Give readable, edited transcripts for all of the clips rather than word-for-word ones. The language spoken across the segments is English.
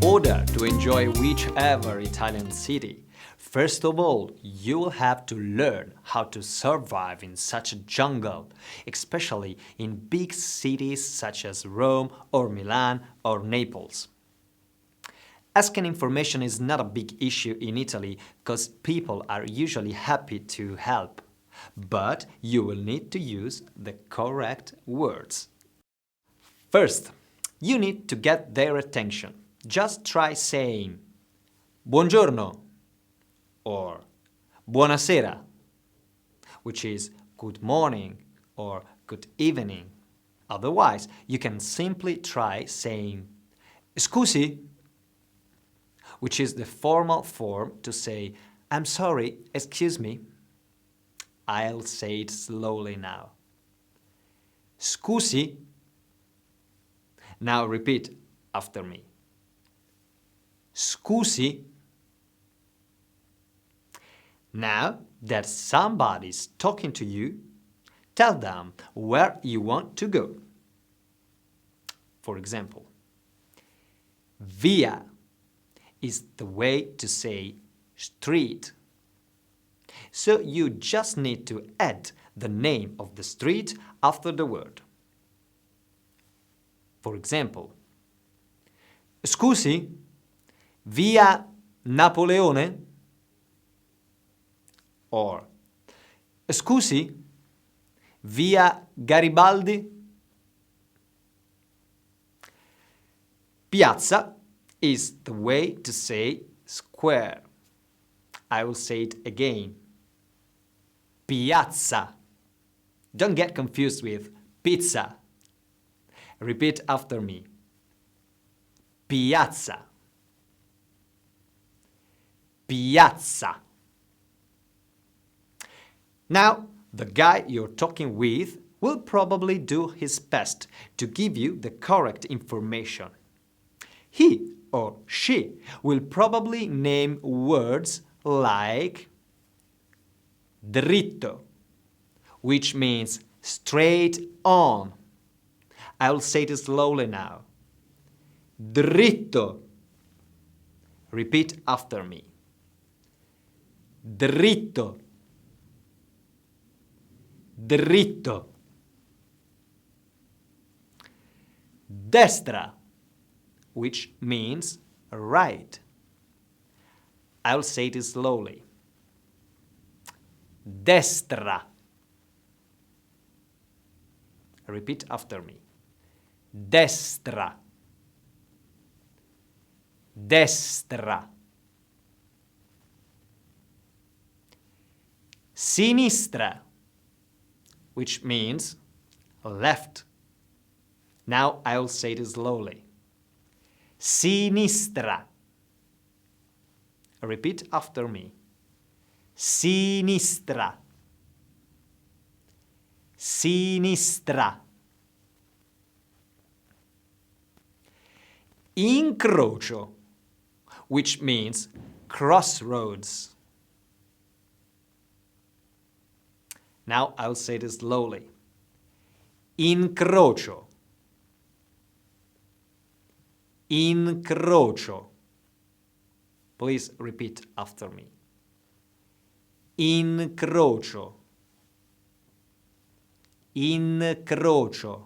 order to enjoy whichever Italian city, first of all, you will have to learn how to survive in such a jungle, especially in big cities such as Rome or Milan or Naples. Asking information is not a big issue in Italy because people are usually happy to help, but you will need to use the correct words. First, you need to get their attention. Just try saying Buongiorno or Buonasera, which is good morning or good evening. Otherwise, you can simply try saying Scusi, which is the formal form to say I'm sorry, excuse me. I'll say it slowly now. Scusi. Now repeat after me. Scusi. Now that somebody's talking to you, tell them where you want to go. For example, via is the way to say street. So you just need to add the name of the street after the word. For example, Scusi, via Napoleone? Or Scusi, via Garibaldi? Piazza is the way to say square. I will say it again. Piazza. Don't get confused with pizza. Repeat after me. Piazza. Piazza. Now, the guy you're talking with will probably do his best to give you the correct information. He or she will probably name words like dritto, which means straight on. I'll say it slowly now. Dritto. Repeat after me. Dritto. Dritto. Destra, which means right. I'll say it slowly. Destra. Repeat after me. Destra. Destra. Sinistra, which means left. Now I'll say it slowly. Sinistra. Repeat after me. Sinistra. Sinistra. Incrocio, which means crossroads. Now I'll say this slowly. Incrocio. Incrocio. Please repeat after me. Incrocio. Incrocio.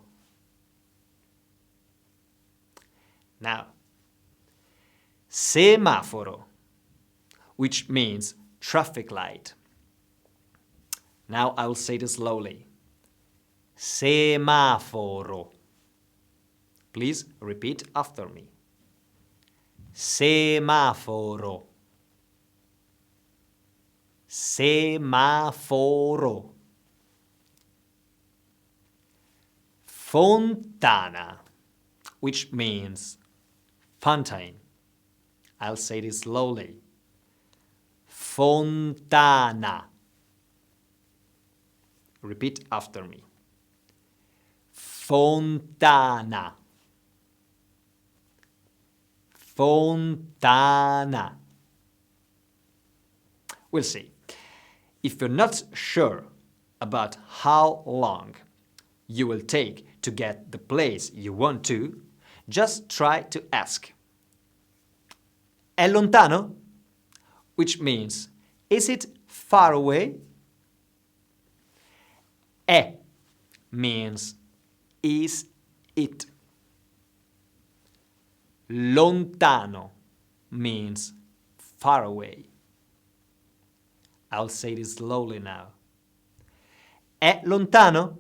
Now, semaforo, which means traffic light. Now I'll say this slowly. Semaforo. Please repeat after me. Semaforo. Semaforo. Fontana, which means fountain. I'll say this slowly. Fontana. Repeat after me. Fontana. Fontana. We'll see. If you're not sure about how long you will take to get the place you want to, just try to ask. È lontano? Which means, is it far away? È means, is it. Lontano means far away. I'll say it slowly now. È lontano?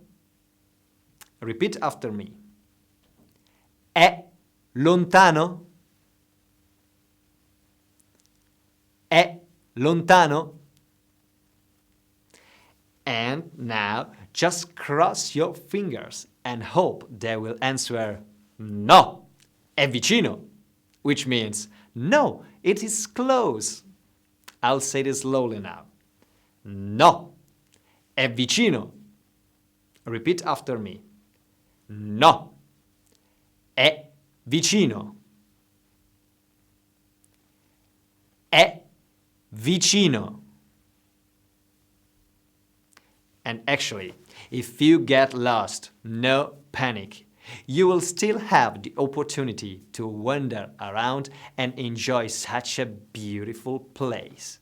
Repeat after me. È lontano? È lontano? And now just cross your fingers and hope they will answer no, è vicino, which means no, it is close. I'll say this slowly now. No, è vicino. Repeat after me. No, è vicino. È vicino. And actually, if you get lost, no panic. You will still have the opportunity to wander around and enjoy such a beautiful place.